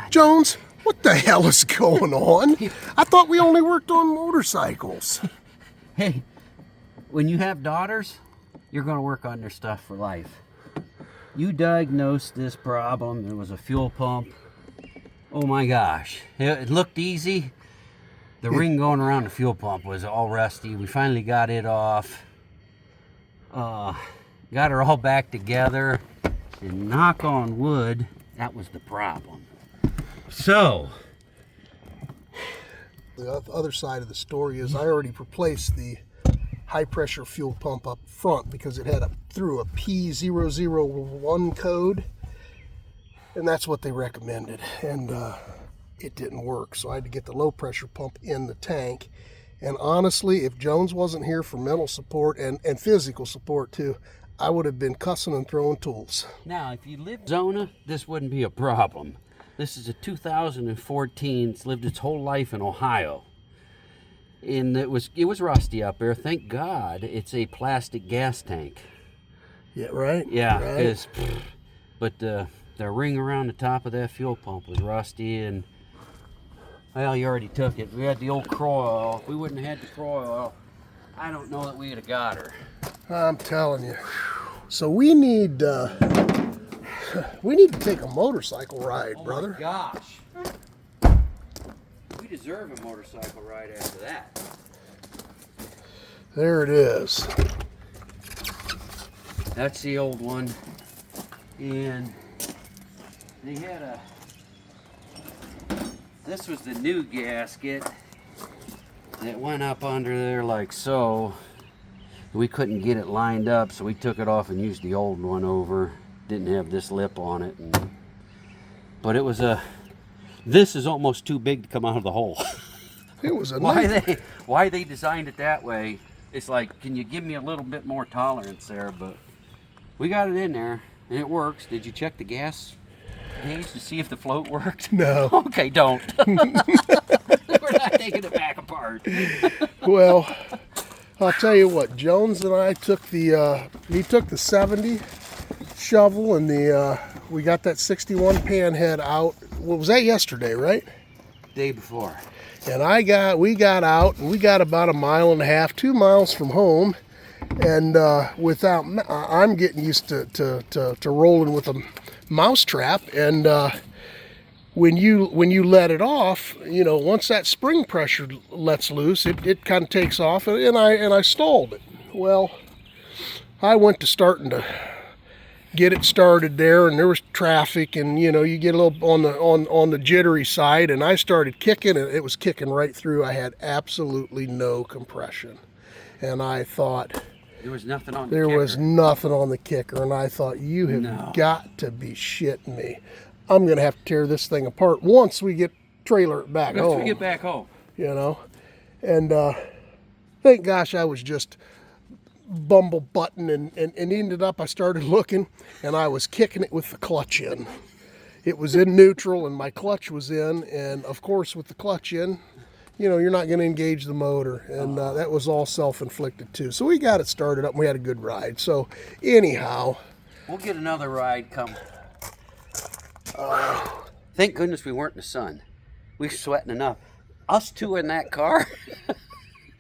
Jones, what the hell is going on? I thought we only worked on motorcycles. Hey, when you have daughters, you're going to work on their stuff for life. You diagnosed this problem. It was a fuel pump. Oh my gosh. It looked easy. The ring going around the fuel pump was all rusty. We finally got it off. Got her all back together. And knock on wood, that was the problem. So, the other side of the story is I already replaced the high pressure fuel pump up front because it had through a P001 code, and that's what they recommended, and it didn't work, so I had to get the low pressure pump in the tank. And honestly, if Jones wasn't here for mental support and physical support too, I would have been cussing and throwing tools. Now, if you lived in Arizona, this wouldn't be a problem. This is a 2014. It's lived its whole life in Ohio. And it was rusty up there. Thank God it's a plastic gas tank. Yeah, right? Yeah, right. But the ring around the top of that fuel pump was rusty, and well, you already took it. We had the old croy oil. If we wouldn't have had the croy oil, I don't know that we'd have got her. I'm telling you. So we need to take a motorcycle ride, brother. Oh my gosh. We deserve a motorcycle ride after that. There it is. That's the old one. And they had this was the new gasket that went up under there like so. We couldn't get it lined up, so we took it off and used the old one over. Didn't have this lip on it, but it was this is almost too big to come out of the hole. It was a why they designed it that way. It's like, can you give me a little bit more tolerance there? But we got it in there and it works. Did you check the gas gauge to see if the float worked? No. Okay, don't. We're not taking it back apart. Well, I'll tell you what, Jones and I took he took the 70 shovel and we got that 61 pan head out. What was that, yesterday, right? Day before. And we got out and we got about 1.5 miles, 2 miles from home. And I'm getting used to rolling with a mouse trap. And when you let it off, once that spring pressure lets loose, it kind of takes off, and I stalled it. Well, I went to starting to get it started there, and there was traffic, and you get a little on the jittery side, and I started kicking, and it was kicking right through. I had absolutely no compression, and I thought there was nothing on the kicker, and I thought, you have got to be shitting me. I'm gonna have to tear this thing apart once we trailer it back home. Once we get back home, and thank gosh I was just bumble button and ended up, I started looking, and I was kicking it with the clutch in. It was in neutral and my clutch was in, and of course with the clutch in, you're not going to engage the motor, and that was all self-inflicted too. So we got it started up and we had a good ride. So anyhow, we'll get another ride come. Thank goodness we weren't in the sun. We were sweating enough. Us two in that car,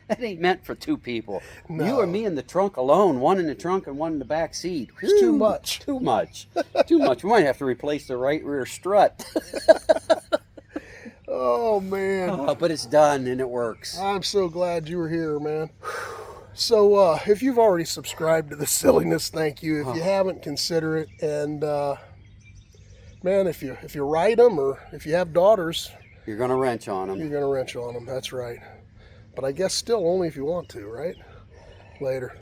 that ain't meant for two people. No. You or me in the trunk alone, one in the trunk and one in the back seat. It's too much. Too much. Too much. We might have to replace the right rear strut. Oh, man. But it's done and it works. I'm so glad you were here, man. So if you've already subscribed to the silliness, thank you. If you haven't, consider it. And man, if you ride them, or if you have daughters, you're going to wrench on them. You're going to wrench on them, that's right. But I guess still only if you want to, right? Later.